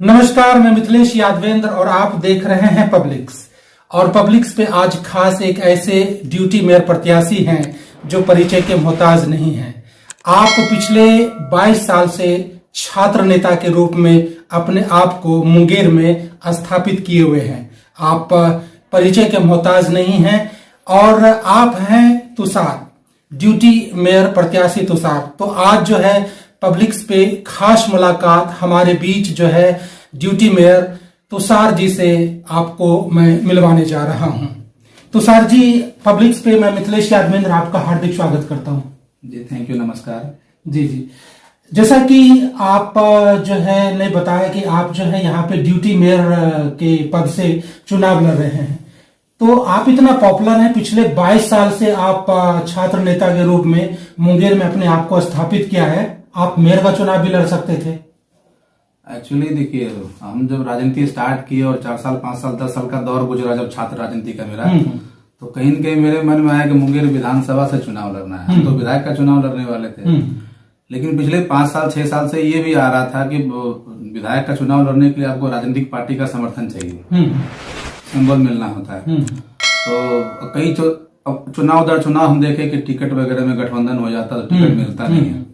नमस्कार, मैं मिथिलेश यादवेंद्र और आप देख रहे हैं पब्लिक्स। और पब्लिक्स पे आज खास एक ऐसे ड्यूटी मेयर प्रत्याशी हैं जो परिचय के मोहताज नहीं हैं। आप पिछले 22 साल से छात्र नेता के रूप में अपने आप को मुंगेर में स्थापित किए हुए हैं। आप परिचय के मोहताज नहीं हैं और आप हैं तुषार, ड्यूटी मेयर प्रत्याशी तुषार। तो आज जो है पब्लिक्स पे खास मुलाकात हमारे बीच जो है ड्यूटी मेयर तुषार जी से आपको मैं मिलवाने जा रहा हूं। तुषार जी, पब्लिक्स पे मैं मिथिलेश यादवेंद्र आपका हार्दिक स्वागत करता हूं। जी थैंक यू, नमस्कार। जी, जैसा कि आप जो है ने बताया कि आप जो है यहाँ पे ड्यूटी मेयर के पद से चुनाव लड़ रहे हैं, तो आप इतना पॉपुलर हैं। पिछले 22 साल से आप छात्र नेता के रूप में मुंगेर में अपने आप को स्थापित किया है। आप मेयर का चुनाव भी लड़ सकते थे। एक्चुअली देखिए, हम जब राजनीति स्टार्ट किए और 4 साल 5 साल 10 साल का दौर गुजरा जब छात्र राजनीति का मेरा, तो कहीं न कहीं मेरे मन में आया कि मुंगेर विधानसभा से चुनाव लड़ना है। हम तो विधायक का चुनाव लड़ने वाले थे, लेकिन पिछले 5 साल 6 साल से ये भी आ रहा था कि विधायक का चुनाव लड़ने के लिए आपको राजनीतिक पार्टी का समर्थन चाहिए, सिंबल मिलना होता है। तो कई चुनाव दर चुनाव हम देखे कि टिकट वगैरह में गठबंधन हो जाता तो टिकट मिलता नहीं है।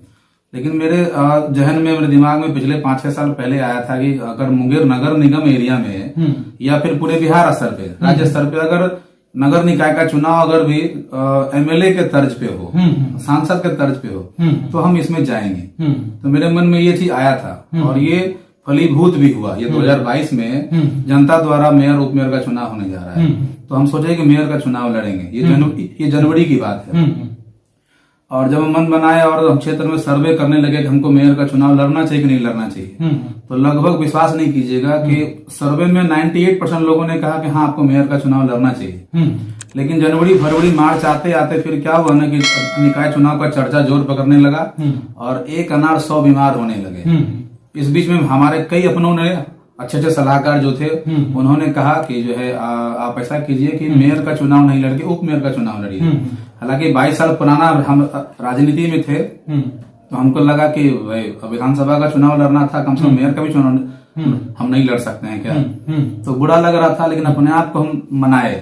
लेकिन मेरे जहन में, मेरे दिमाग में पिछले 5-6 साल पहले आया था कि अगर मुंगेर नगर निगम एरिया में या फिर पूरे बिहार स्तर पे, राज्य स्तर पे अगर नगर निकाय का चुनाव अगर भी एमएलए के तर्ज पे हो, सांसद के तर्ज पे हो, तो हम इसमें जाएंगे। तो मेरे मन में ये चीज आया था और ये फलीभूत भी हुआ। ये 2022 में जनता द्वारा मेयर उप मेयर का चुनाव होने जा रहा है, तो हम सोचे कि मेयर का चुनाव लड़ेंगे। ये जनवरी की बात है। और जब हम मन बनाए और हम क्षेत्र में सर्वे करने लगे कि हमको मेयर का चुनाव लड़ना चाहिए कि नहीं लड़ना चाहिए, तो लगभग विश्वास नहीं कीजिएगा कि सर्वे में 98% लोगों ने कहा कि हाँ, आपको मेयर का चुनाव लड़ना चाहिए। लेकिन जनवरी फरवरी मार्च आते आते फिर क्या हुआ ना कि निकाय चुनाव का चर्चा जोर पकड़ने लगा और एक अनार 100 बीमार होने लगे। इस बीच में हमारे कई अपनों ने, अच्छे सलाहकार जो थे, उन्होंने कहा कि जो है आप ऐसा कीजिए कि मेयर का चुनाव नहीं लड़के उप मेयर का चुनाव लड़िए। हालांकि 22 साल पुराना हम राजनीति में थे, तो हमको लगा कि विधानसभा का चुनाव लड़ना था, कम से कम मेयर का भी चुनाव हम नहीं लड़ सकते हैं क्या। तो बुरा लग रहा था, लेकिन अपने आप को हम मनाए,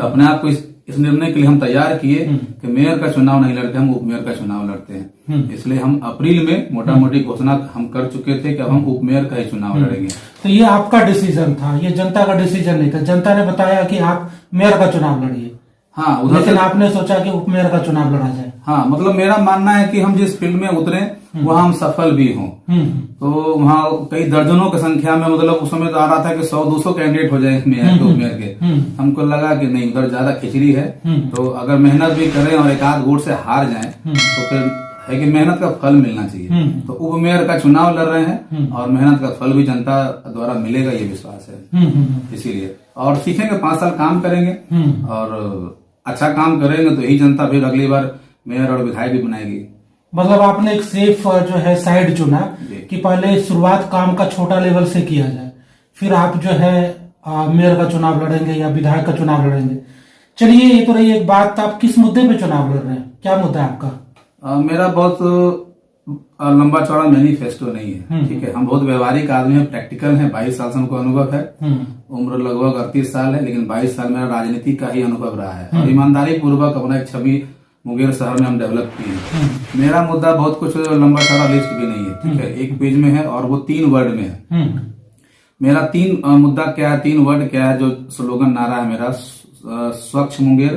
अपने आप को इस निर्णय के लिए हम तैयार किए कि मेयर का चुनाव नहीं लड़ते, हम उप मेयर का चुनाव लड़ते हैं। इसलिए हम अप्रैल में मोटा मोटी घोषणा हम कर चुके थे कि अब हम उप मेयर का ही चुनाव लड़ेंगे। तो ये आपका डिसीजन था, ये जनता का डिसीजन नहीं था। जनता ने बताया कि आप मेयर का चुनाव लड़िए। हाँ, लेकिन आपने सोचा कि उप मेयर का चुनाव लड़ा जाए। हाँ, मतलब मेरा मानना है कि हम जिस फील्ड में उतरे वहाँ हम सफल भी हों। तो वहाँ कई दर्जनों की संख्या में, मतलब उस समय तो आ रहा था कि 100-200 कैंडिडेट हो जाए मेयर के उप मेयर के। हमको लगा कि नहीं, उधर ज्यादा खिचड़ी है, तो अगर मेहनत भी करें और एक आध वोट से हार जाएं तो फिर है कि मेहनत का फल मिलना चाहिए। तो उप मेयर का चुनाव लड़ रहे हैं और मेहनत का फल भी जनता द्वारा मिलेगा, ये विश्वास है। इसीलिए और सीखेंगे, 5 साल काम करेंगे और अच्छा काम करेंगे तो यही जनता फिर अगली बार मेयर और विधायक भी बनाएगी। मतलब आपने एक सेफ जो है साइड चुना कि पहले शुरुआत काम का छोटा लेवल से किया जाए, फिर आप जो है मेयर का चुनाव लड़ेंगे या विधायक का चुनाव लड़ेंगे। चलिए, ये तो रही एक बात। आप किस मुद्दे पे चुनाव लड़ रहे हैं, क्या मुद्दा है आपका? मेरा बहुत लंबा चौड़ा मैनिफेस्टो नहीं है, ठीक है। हम बहुत व्यवहारिक आदमी हैं, प्रैक्टिकल हैं। 22 साल से हमको अनुभव है, उम्र लगभग 38 साल है, लेकिन 22 साल मेरा राजनीति का ही अनुभव रहा है और ईमानदारी पूर्वक अपना एक छवि मुंगेर शहर में हम डेवलप किए हैं। मेरा मुद्दा बहुत कुछ लंबा चौड़ा लिस्ट भी नहीं है, ठीक है। एक पेज में है और वो 3 वर्ड में है। मेरा 3 मुद्दा क्या है, 3 वर्ड क्या है, जो स्लोगन नारा है मेरा, स्वच्छ मुंगेर,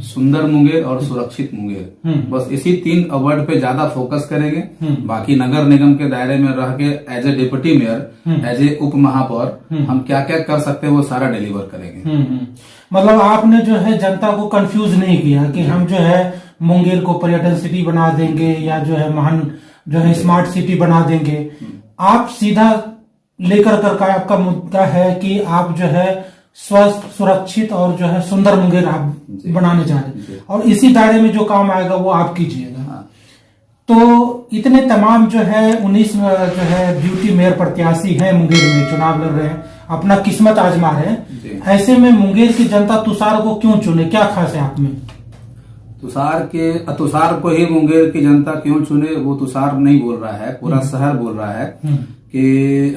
सुंदर मुंगेर और सुरक्षित मुंगेर। बस इसी 3 वर्ड पे ज्यादा फोकस करेंगे। बाकी नगर निगम के दायरे में रह के as a deputy mayor, as a उप महापौर हम क्या क्या कर सकते हैं वो सारा डिलीवर करेंगे। मतलब आपने जो है जनता को कंफ्यूज नहीं किया कि हम जो है मुंगेर को पर्यटन सिटी बना देंगे या जो है महान जो है स्मार्ट सिटी बना देंगे। आप सीधा लेकर कर आपका मुद्दा है कि आप जो है स्वस्थ, सुरक्षित और जो है सुंदर मुंगेर आप बनाने जा रहे हैं और इसी दायरे में जो काम आएगा वो आप कीजिएगा। तो इतने तमाम जो है 19 जो है ड्यूटी मेयर प्रत्याशी हैं मुंगेर में, चुनाव लड़ रहे हैं, अपना किस्मत आजमा रहे हैं। ऐसे में मुंगेर की जनता तुषार को क्यों चुने, क्या खास है आप में? तुषार को ही मुंगेर की जनता क्यों चुने, वो तुषार नहीं बोल रहा है, पूरा शहर बोल रहा है कि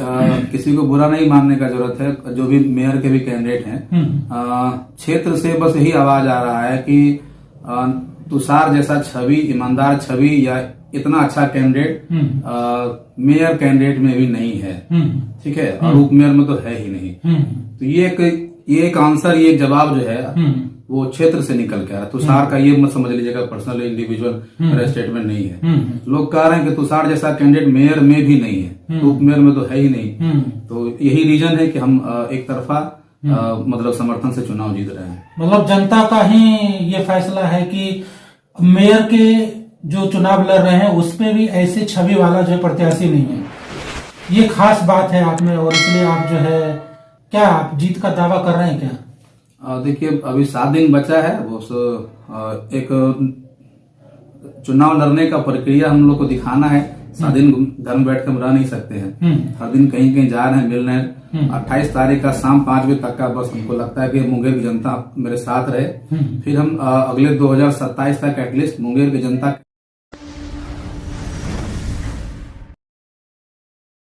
किसी को बुरा नहीं मानने का जरूरत है। जो भी मेयर के भी कैंडिडेट हैं, क्षेत्र से बस यही आवाज आ रहा है कि तुषार जैसा छवि, ईमानदार छवि या इतना अच्छा कैंडिडेट मेयर कैंडिडेट में भी नहीं है। ठीक है, और उप मेयर में तो है ही नहीं। तो ये एक आंसर, ये एक जवाब जो है वो क्षेत्र से निकल के आ रहा है। तुषार का ये मत समझ लीजिएगा पर्सनल इंडिविजुअल स्टेटमेंट नहीं है। लोग कह रहे हैं कि तुषार जैसा कैंडिडेट मेयर में भी नहीं है, तो उप मेयर में तो है ही नहीं। तो यही रीजन है कि हम एक तरफा मतलब समर्थन से चुनाव जीत रहे हैं। मतलब जनता का ही ये फैसला है कि मेयर के जो चुनाव लड़ रहे हैं उसपे भी ऐसे छवि वाला जो प्रत्याशी नहीं है, ये खास बात है आप में, और इसलिए आप जो है क्या आप जीत का दावा कर रहे हैं क्या? देखिए, अभी 7 दिन बचा है। वो एक चुनाव लड़ने का प्रक्रिया हम लोग को दिखाना है। 7 दिन घर में बैठ कर हम रह नहीं सकते हैं। हर दिन कहीं कहीं जा रहे हैं, मिल रहे हैं। 28 तारीख का शाम 5 बजे तक का बस हमको लगता है कि मुंगेर की जनता मेरे साथ रहे। फिर हम अगले 2027 तक एटलीस्ट मुंगेर की जनता